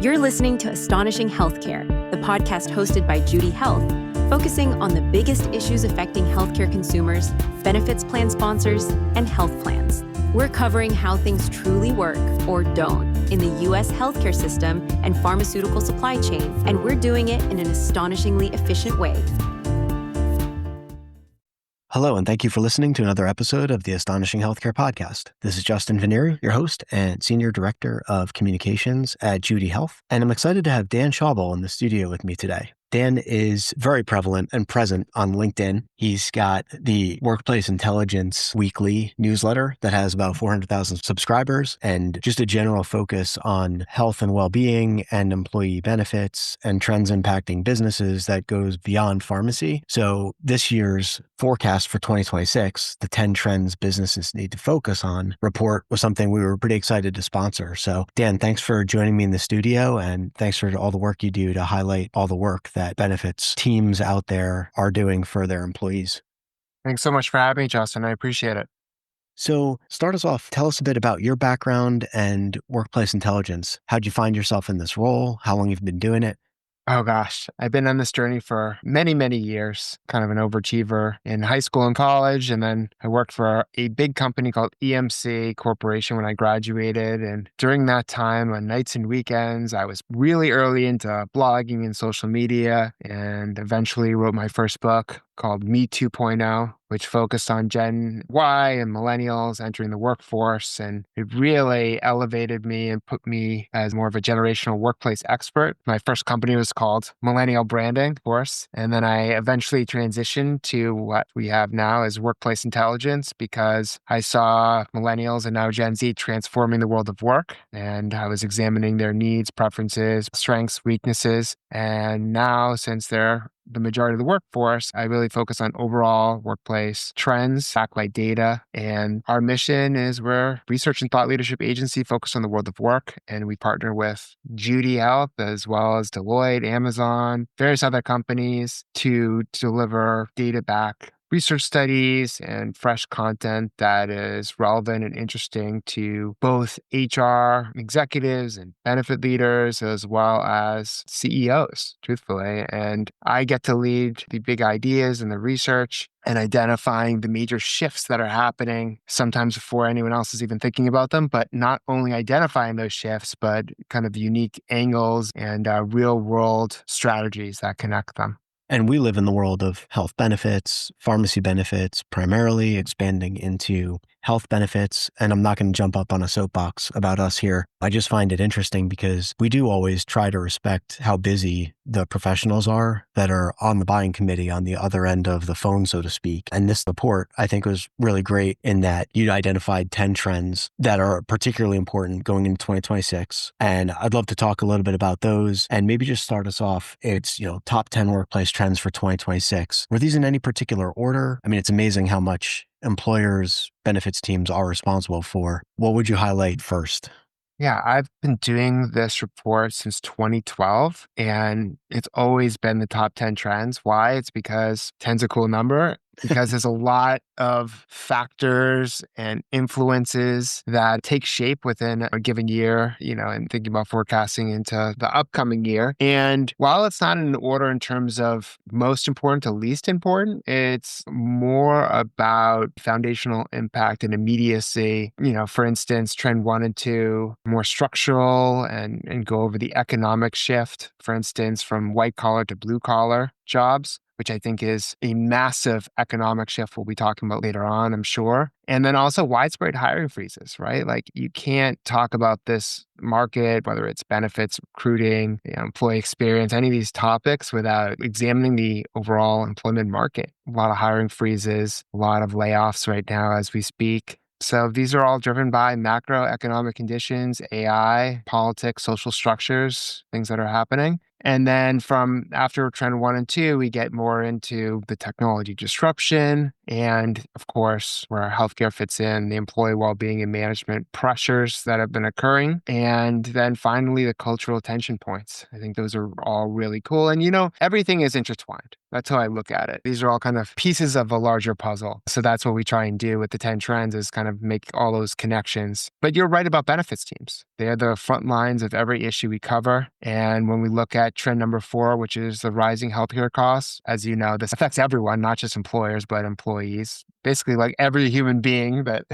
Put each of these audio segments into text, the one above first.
You're listening to Astonishing Healthcare, the podcast hosted by Judy Health, focusing on the biggest issues affecting healthcare consumers, benefits plan sponsors, and health plans. We're covering how things truly work or don't in the U.S. healthcare system and pharmaceutical supply chain, and we're doing it in an astonishingly efficient way. Hello, and thank you for listening to another episode of the Astonishing Healthcare Podcast. This is Justin Venieri, your host and Senior Director of Communications at Judy Health, and I'm excited to have Dan Schawbel in the studio with me today. Dan is very prevalent and present on LinkedIn. He's got the Workplace Intelligence weekly newsletter that has about 400,000 subscribers and just a general focus on health and well-being and employee benefits and trends impacting businesses that goes beyond pharmacy. So this year's forecast for 2026, the 10 trends businesses need to focus on report, was something we were pretty excited to sponsor. So Dan, thanks for joining me in the studio, and thanks for all the work you do to highlight all the work that benefits teams out there are doing for their employees. Thanks so much for having me, Justin. I appreciate it. So start us off. Tell us a bit about your background and workplace intelligence. How'd you find yourself in this role? How long you've been doing it? Oh gosh, I've been on this journey for many, many years, kind of an overachiever in high school and college. And then I worked for a big company called EMC Corporation when I graduated. And during that time, on nights and weekends, I was really early into blogging and social media, and eventually wrote my first book called Me 2.0, which focused on Gen Y and millennials entering the workforce. And it really elevated me and put me as more of a generational workplace expert. My first company was called Millennial Branding, of course. And then I eventually transitioned to what we have now as Workplace Intelligence, because I saw millennials and now Gen Z transforming the world of work. And I was examining their needs, preferences, strengths, weaknesses. And now, since they're the majority of the workforce, I really focus on overall workplace trends backed by data. And our mission is we're a research and thought leadership agency focused on the world of work. And we partner with Judy Health as well as Deloitte, Amazon, various other companies to deliver data back research studies and fresh content that is relevant and interesting to both HR executives and benefit leaders, as well as CEOs, truthfully. And I get to lead the big ideas and the research and identifying the major shifts that are happening, sometimes before anyone else is even thinking about them, but not only identifying those shifts, but kind of unique angles and real world strategies that connect them. And we live in the world of health benefits, pharmacy benefits, primarily expanding into health benefits. And I'm not going to jump up on a soapbox about us here. I just find it interesting because we do always try to respect how busy the professionals are that are on the buying committee on the other end of the phone, so to speak. And this report, I think, was really great in that you identified 10 trends that are particularly important going into 2026. And I'd love to talk a little bit about those and maybe just start us off. It's, top 10 workplace trends for 2026. Were these in any particular order? I mean, it's amazing how much employers' benefits teams are responsible for. What would you highlight first? Yeah, I've been doing this report since 2012, and it's always been the top 10 trends. Why? It's because 10's a cool number, because there's a lot of factors and influences that take shape within a given year, and thinking about forecasting into the upcoming year. And while it's not in order in terms of most important to least important, it's more about foundational impact and immediacy. For instance, trend 1 and 2, more structural and go over the economic shift, for instance, from white collar to blue collar jobs, which I think is a massive economic shift we'll be talking about later on, I'm sure. And then also widespread hiring freezes, right? Like, you can't talk about this market, whether it's benefits, recruiting, employee experience, any of these topics, without examining the overall employment market. A lot of hiring freezes, a lot of layoffs right now as we speak. So these are all driven by macroeconomic conditions, AI, politics, social structures, things that are happening. And then from after trend 1 and 2, we get more into the technology disruption and, of course, where healthcare fits in, the employee well-being and management pressures that have been occurring. And then finally, the cultural tension points. I think those are all really cool. And, everything is intertwined. That's how I look at it. These are all kind of pieces of a larger puzzle. So that's what we try and do with the 10 trends is kind of make all those connections. But you're right about benefits teams. They are the front lines of every issue we cover. And when we look at trend number 4, which is the rising healthcare costs, as you know, this affects everyone, not just employers, but employees. Basically, like every human being that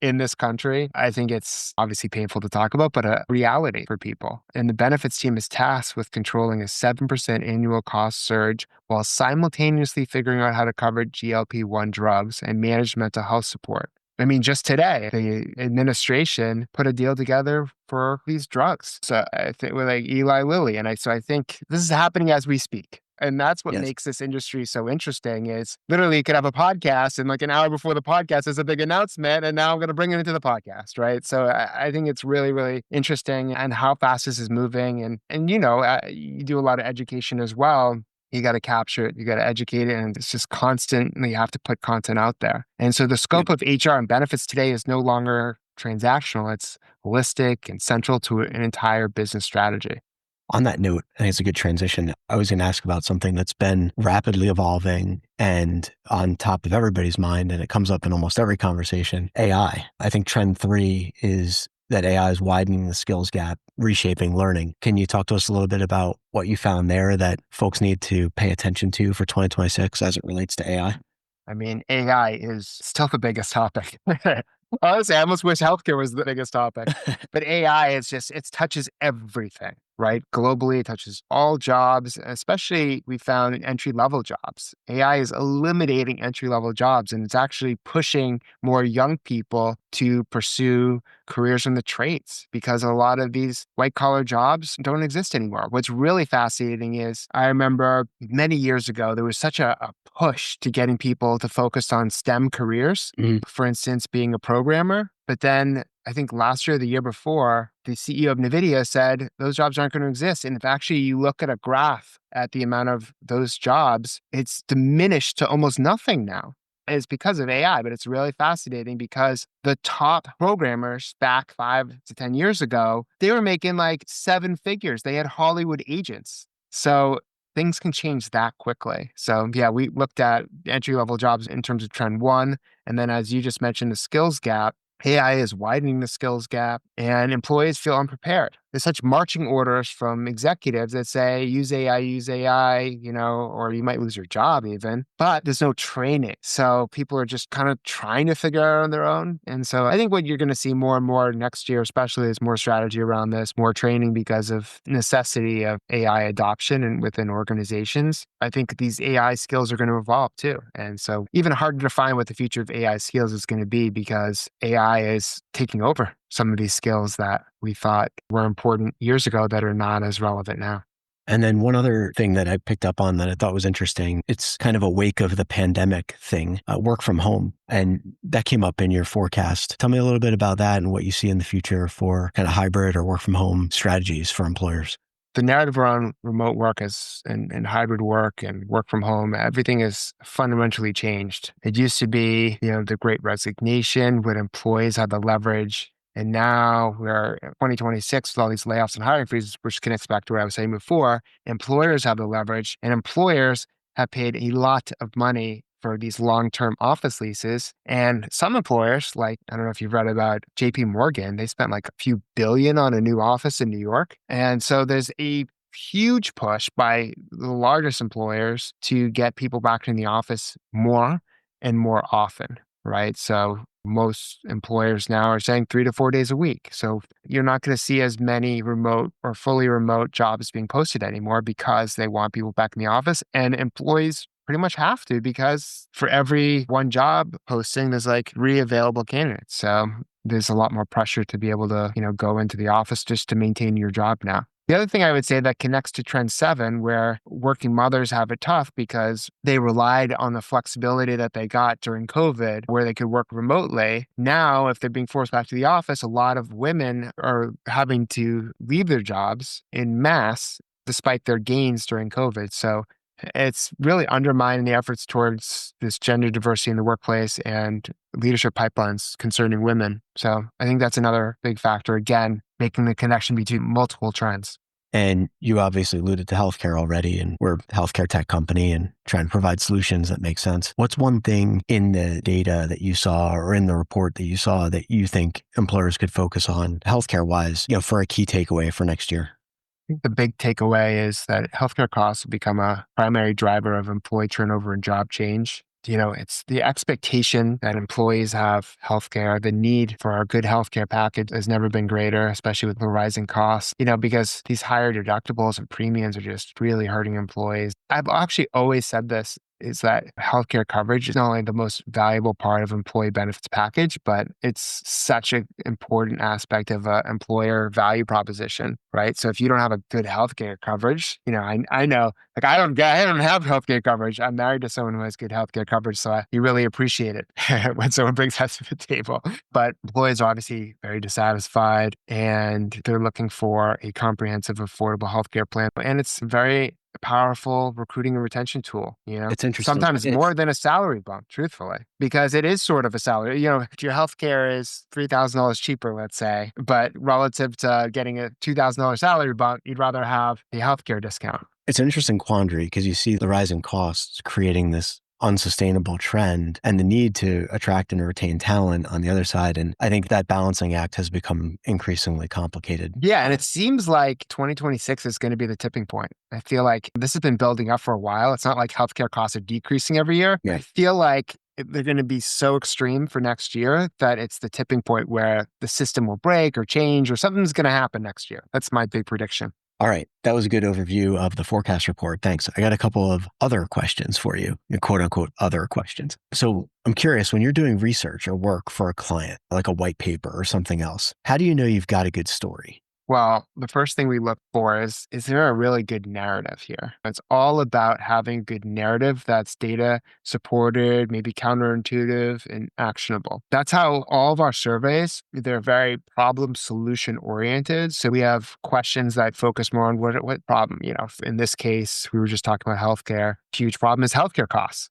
in this country, I think it's obviously painful to talk about, but a reality for people. And the benefits team is tasked with controlling a 7% annual cost surge while simultaneously figuring out how to cover GLP-1 drugs and manage mental health support. I mean, just today, the administration put a deal together for these drugs. So I think with like Eli Lilly. And so I think this is happening as we speak. And that's what Yes. makes this industry so interesting is literally you could have a podcast and like an hour before the podcast is a big announcement. And now I'm going to bring it into the podcast, right? So I think it's really, really interesting and how fast this is moving. And you do a lot of education as well. You got to capture it, you got to educate it, and it's just constantly have to put content out there. And so the scope of HR and benefits today is no longer transactional, it's holistic and central to an entire business strategy. On that note, I think it's a good transition. I was going to ask about something that's been rapidly evolving and on top of everybody's mind, and it comes up in almost every conversation, AI. I think trend 3 is that AI is widening the skills gap, reshaping learning. Can you talk to us a little bit about what you found there that folks need to pay attention to for 2026 as it relates to AI? I mean, AI is still the biggest topic. Honestly, I almost wish healthcare was the biggest topic. But AI is just, it touches everything, right? Globally, it touches all jobs, especially we found entry-level jobs. AI is eliminating entry-level jobs, and it's actually pushing more young people to pursue careers in the trades because a lot of these white-collar jobs don't exist anymore. What's really fascinating is I remember many years ago, there was such a push to getting people to focus on STEM careers, for instance, being a programmer. But then I think last year, the year before, the CEO of NVIDIA said those jobs aren't going to exist. And if actually you look at a graph at the amount of those jobs, it's diminished to almost nothing now. It's because of AI, but it's really fascinating because the top programmers back 5 to 10 years ago, they were making like 7 figures. They had Hollywood agents. So things can change that quickly. So yeah, we looked at entry-level jobs in terms of trend 1. And then as you just mentioned, the skills gap, AI is widening the skills gap and employees feel unprepared. There's such marching orders from executives that say, use AI, or you might lose your job even, but there's no training. So people are just kind of trying to figure it out on their own. And so I think what you're going to see more and more next year, especially is more strategy around this, more training because of necessity of AI adoption and within organizations. I think these AI skills are going to evolve too. And so even harder to define what the future of AI skills is going to be because AI is taking over some of these skills that we thought were important years ago that are not as relevant now. And then one other thing that I picked up on that I thought was interesting, it's kind of a wake of the pandemic thing, work from home. And that came up in your forecast. Tell me a little bit about that and what you see in the future for kind of hybrid or work from home strategies for employers. The narrative around remote work and hybrid work and work from home, everything is fundamentally changed. It used to be, the great resignation when employees had the leverage. And now we're in 2026 with all these layoffs and hiring freezes, which connects back to what I was saying before. Employers have the leverage and employers have paid a lot of money for these long-term office leases. And some employers, like, I don't know if you've read about JP Morgan, they spent like a few billion on a new office in New York. And so there's a huge push by the largest employers to get people back in the office more and more often, right? So most employers now are saying 3 to 4 days a week. So you're not going to see as many remote or fully remote jobs being posted anymore because they want people back in the office, and employees pretty much have to, because for every one job posting, there's like 3 available candidates. So there's a lot more pressure to be able to, go into the office just to maintain your job now. The other thing I would say that connects to trend 7, where working mothers have it tough because they relied on the flexibility that they got during COVID, where they could work remotely. Now, if they're being forced back to the office, a lot of women are having to leave their jobs in mass despite their gains during COVID. So it's really undermining the efforts towards this gender diversity in the workplace and leadership pipelines concerning women. So I think that's another big factor, again, making the connection between multiple trends. And you obviously alluded to healthcare already, and we're a healthcare tech company and trying to provide solutions that make sense. What's one thing in the data that you saw or in the report that you saw that you think employers could focus on healthcare wise, for a key takeaway for next year? I think the big takeaway is that healthcare costs will become a primary driver of employee turnover and job change. It's the expectation that employees have healthcare. The need for a good healthcare package has never been greater, especially with the rising costs, because these higher deductibles and premiums are just really hurting employees. I've actually always said this is that healthcare coverage is not only the most valuable part of employee benefits package, but it's such an important aspect of an employer value proposition, right? So if you don't have a good healthcare coverage, I know, like I don't have healthcare coverage. I'm married to someone who has good healthcare coverage, so you really appreciate it when someone brings that to the table. But employees are obviously very dissatisfied, and they're looking for a comprehensive, affordable healthcare plan, and it's very powerful recruiting and retention tool, It's interesting. sometimes more than a salary bump, truthfully, because it is sort of a salary. Your healthcare is $3,000 cheaper, let's say, but relative to getting a $2,000 salary bump, you'd rather have the healthcare discount. It's an interesting quandary because you see the rising costs creating this unsustainable trend and the need to attract and retain talent on the other side. And I think that balancing act has become increasingly complicated. Yeah. And it seems like 2026 is going to be the tipping point. I feel like this has been building up for a while. It's not like healthcare costs are decreasing every year. Yeah. I feel like they're going to be so extreme for next year that it's the tipping point where the system will break or change or something's going to happen next year. That's my big prediction. All right. That was a good overview of the forecast report. Thanks. I got a couple of other questions for you, quote unquote, other questions. So I'm curious, when you're doing research or work for a client, like a white paper or something else, how do you know you've got a good story? Well, the first thing we look for is there a really good narrative here? It's all about having a good narrative that's data supported, maybe counterintuitive and actionable. That's how all of our surveys, they're very problem solution oriented. So we have questions that focus more on what problem, in this case, we were just talking about healthcare. Huge problem is healthcare costs,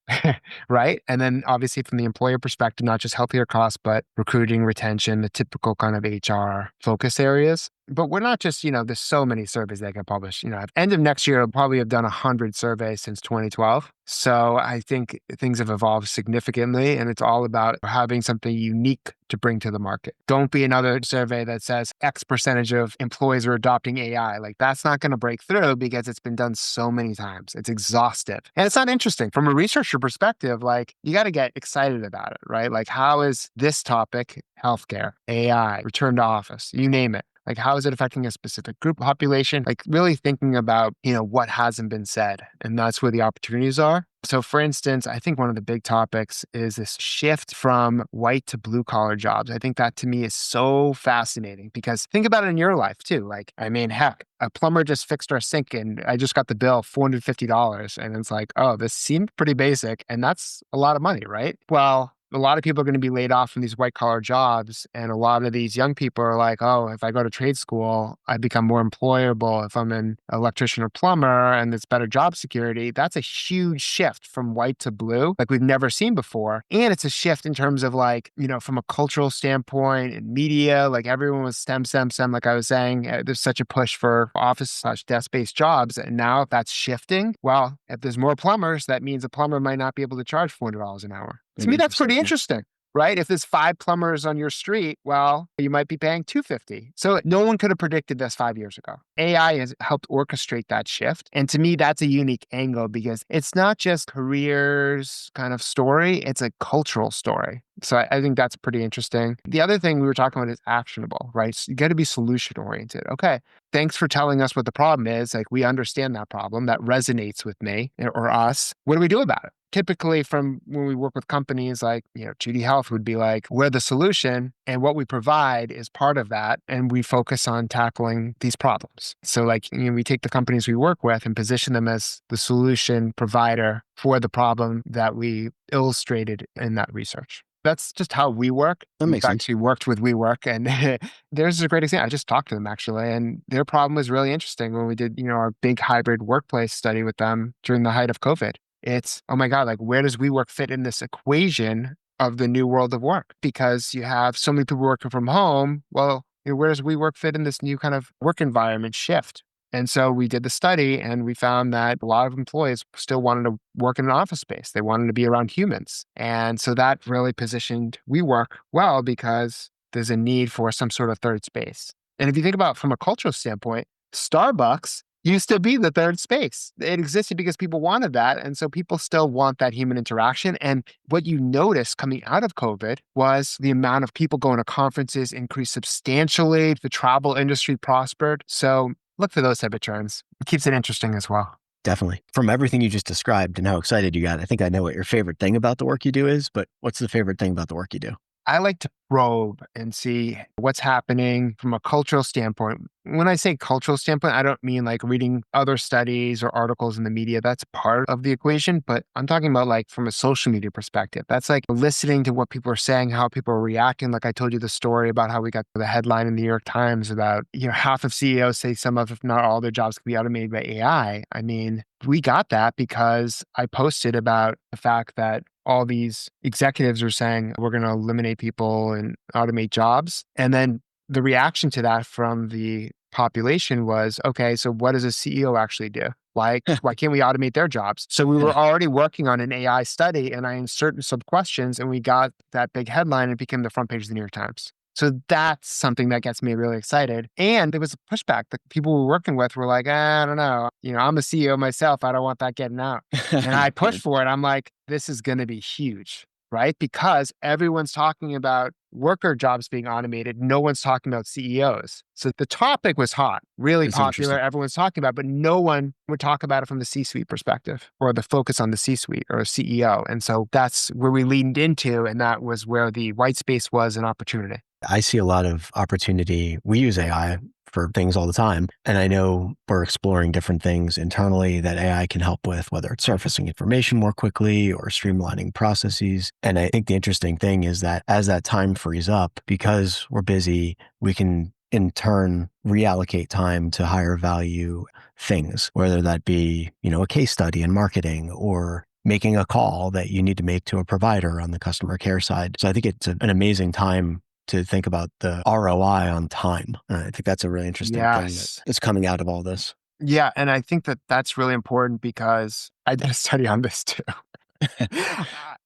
right? And then obviously from the employer perspective, not just healthcare costs, but recruiting, retention, the typical kind of HR focus areas. But we're not just, there's so many surveys that get published. At end of next year, I'll probably have done 100 surveys since 2012. So I think things have evolved significantly, and it's all about having something unique to bring to the market. Don't be another survey that says X percentage of employees are adopting AI. Like that's not going to break through because it's been done so many times. It's exhaustive. And it's not interesting. From a researcher perspective, like you got to get excited about it, right? Like how is this topic, healthcare, AI, return to office, you name it. Like, how is it affecting a specific group population? Like really thinking about, what hasn't been said. And that's where the opportunities are. So for instance, I think one of the big topics is this shift from white to blue collar jobs. I think that to me is so fascinating because think about it in your life too. Like, heck, a plumber just fixed our sink and I just got the bill, $450. And it's like, oh, this seemed pretty basic. And that's a lot of money, right? Well, a lot of people are going to be laid off from these white collar jobs. And a lot of these young people are like, oh, if I go to trade school, I become more employable. If I'm an electrician or plumber and it's better job security, that's a huge shift from white to blue, like we've never seen before. And it's a shift in terms of like, from a cultural standpoint and media, like everyone was STEM, like I was saying, there's such a push for office/desk-based jobs. And now if that's shifting, well, if there's more plumbers, that means a plumber might not be able to charge $400 an hour. To me, that's pretty interesting, right? If there's 5 plumbers on your street, well, you might be paying $250. So no one could have predicted this 5 years ago. AI has helped orchestrate that shift. And to me, that's a unique angle because it's not just careers kind of story, it's a cultural story. So I think that's pretty interesting. The other thing we were talking about is actionable, right? So you got to be solution oriented. Okay, thanks for telling us what the problem is. Like we understand that problem that resonates with me or us. What do we do about it? Typically from when we work with companies like, Judy Health would be like, we're the solution and what we provide is part of that. And we focus on tackling these problems. So like, we take the companies we work with and position them as the solution provider for the problem that we illustrated in that research. That's just how we work. That makes sense. Actually worked with WeWork and there's a great example. I just talked to them actually, and their problem was really interesting when we did, our big hybrid workplace study with them during the height of COVID. It's, oh my God, like where does WeWork fit in this equation of the new world of work? Because you have so many people working from home. Well, where does WeWork fit in this new kind of work environment shift? And so we did the study and we found that a lot of employees still wanted to work in an office space. They wanted to be around humans. And so that really positioned WeWork well because there's a need for some sort of third space. And if you think about from a cultural standpoint, Starbucks used to be the third space. It existed because people wanted that. And so people still want that human interaction. And what you noticed coming out of COVID was the amount of people going to conferences increased substantially. The travel industry prospered. So look for those type of trends. It keeps it interesting as well. Definitely. From everything you just described and how excited you got, I think I know what your favorite thing about the work you do is, but what's the favorite thing about the work you do? I like to probe and see what's happening from a cultural standpoint. When I say cultural standpoint, I don't mean like reading other studies or articles in the media. That's part of the equation, but I'm talking about like from a social media perspective. That's like listening to what people are saying, how people are reacting. Like I told you the story about how we got the headline in the New York Times about, half of CEOs say some of, if not all their jobs could be automated by AI. I mean, we got that because I posted about the fact that all these executives are saying we're going to eliminate people and automate jobs. And then the reaction to that from the population was, okay, so what does a CEO actually do? Why can't we automate their jobs? So we were already working on an AI study and I inserted some questions and we got that big headline and it became the front page of the New York Times. So that's something that gets me really excited. And there was a pushback. The people we were working with were like, I don't know. I'm a CEO myself. I don't want that getting out. And I pushed for it. I'm like, this is going to be huge, right? Because everyone's talking about worker jobs being automated. No one's talking about CEOs. So the topic was hot, really That's popular. Everyone's talking about it, but no one would talk about it from the C-suite perspective or the focus on the C-suite or CEO. And so that's where we leaned into. And that was where the white space was an opportunity. I see a lot of opportunity. We use AI for things all the time. And I know we're exploring different things internally that AI can help with, whether it's surfacing information more quickly or streamlining processes. And I think the interesting thing is that as that time frees up, because we're busy, we can in turn reallocate time to higher value things, whether that be, a case study in marketing or making a call that you need to make to a provider on the customer care side. So I think it's an amazing time to think about the ROI on time. I think that's a really interesting thing that's coming out of all this. Yeah. And I think that that's really important because I did a study on this too.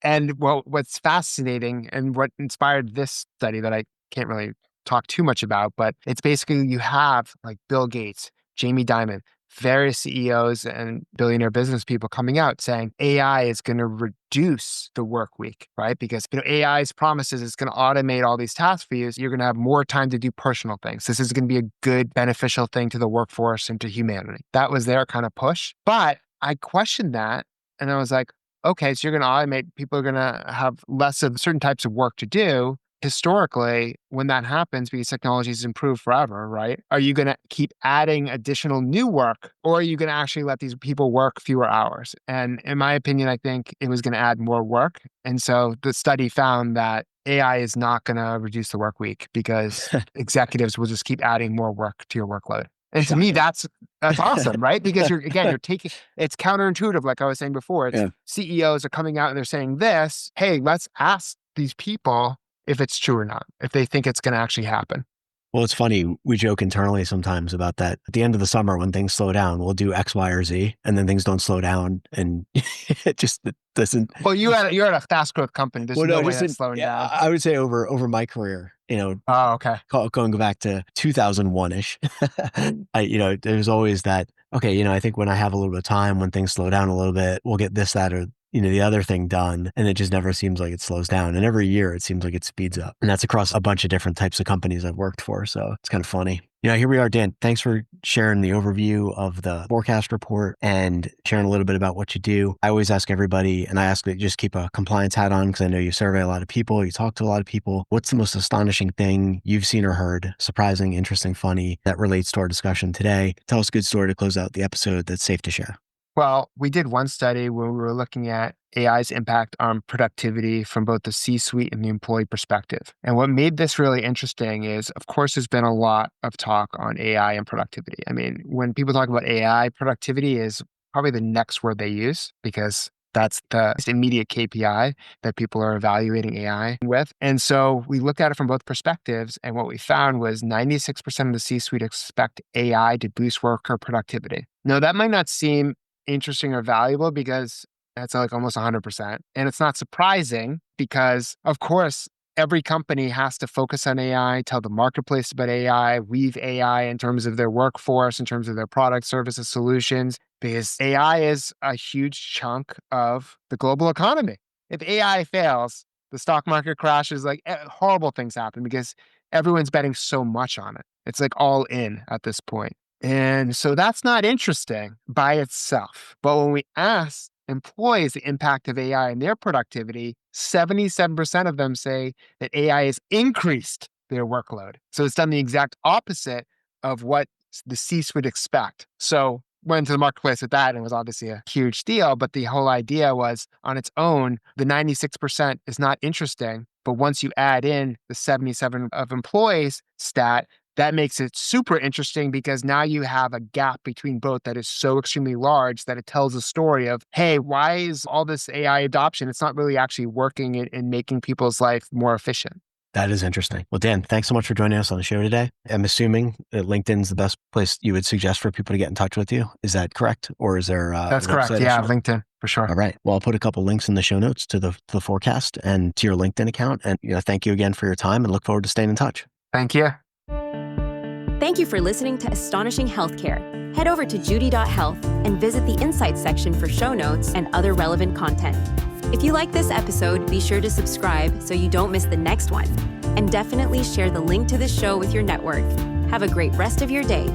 And what's fascinating and what inspired this study that I can't really talk too much about, but it's basically you have like Bill Gates, Jamie Dimon, various CEOs and billionaire business people coming out saying AI is going to reduce the work week, right? Because AI's promises it's going to automate all these tasks for you. So you're going to have more time to do personal things. This is going to be a good, beneficial thing to the workforce and to humanity. That was their kind of push. But I questioned that and I was like, okay, so you're going to automate, people are going to have less of certain types of work to do. Historically, when that happens, because technology has improved forever, right? Are you going to keep adding additional new work or are you going to actually let these people work fewer hours? And in my opinion, I think it was going to add more work. And so the study found that AI is not going to reduce the work week because executives will just keep adding more work to your workload. And to me, that's awesome, right? Because you're taking, it's counterintuitive. Like I was saying before, CEOs are coming out and they're saying this, hey, let's ask these people if it's true or not, if they think it's going to actually happen. Well, it's funny. We joke internally sometimes about that. At the end of the summer, when things slow down, we'll do X, Y, or Z, and then things don't slow down, and it doesn't. Well, you're at a fast growth company. There's no way that's slowing down. I would say over my career, Oh, okay. Going back to 2001-ish, there's always that. Okay, I think when I have a little bit of time, when things slow down a little bit, we'll get this, that, or the other thing done. And it just never seems like it slows down. And every year it seems like it speeds up. And that's across a bunch of different types of companies I've worked for. So it's kind of funny. Here we are, Dan. Thanks for sharing the overview of the forecast report and sharing a little bit about what you do. I always ask everybody, and I ask that you just keep a compliance hat on because I know you survey a lot of people, you talk to a lot of people. What's the most astonishing thing you've seen or heard, surprising, interesting, funny, that relates to our discussion today? Tell us a good story to close out the episode that's safe to share. Well, we did one study where we were looking at AI's impact on productivity from both the C-suite and the employee perspective. And what made this really interesting is, of course, there's been a lot of talk on AI and productivity. I mean, when people talk about AI, productivity is probably the next word they use because That's the immediate KPI that people are evaluating AI with. And so we looked at it from both perspectives. And what we found was 96% of the C-suite expect AI to boost worker productivity. Now, that might not seem interesting or valuable because that's like almost 100%. And it's not surprising because, of course, every company has to focus on AI, tell the marketplace about AI, weave AI in terms of their workforce, in terms of their products, services, solutions, because AI is a huge chunk of the global economy. If AI fails, the stock market crashes, like horrible things happen because everyone's betting so much on it. It's like all in at this point. And so that's not interesting by itself. But when we ask employees the impact of AI and their productivity, 77% of them say that AI has increased their workload. So it's done the exact opposite of what the C-suite would expect. So went to the marketplace with that, and it was obviously a huge deal. But the whole idea was on its own, the 96% is not interesting. But once you add in the 77 of employees stat, that makes it super interesting because now you have a gap between both that is so extremely large that it tells a story of, hey, why is all this AI adoption? It's not really actually working in making people's life more efficient. That is interesting. Well, Dan, thanks so much for joining us on the show today. I'm assuming that LinkedIn's the best place you would suggest for people to get in touch with you. Is that correct? Or is there That's correct. Yeah, LinkedIn for sure. All right. Well, I'll put a couple links in the show notes to the forecast and to your LinkedIn account. And thank you again for your time and look forward to staying in touch. Thank you. Thank you for listening to Astonishing Healthcare. Head over to judy.health and visit the Insights section for show notes and other relevant content. If you like this episode, be sure to subscribe so you don't miss the next one. And definitely share the link to the show with your network. Have a great rest of your day.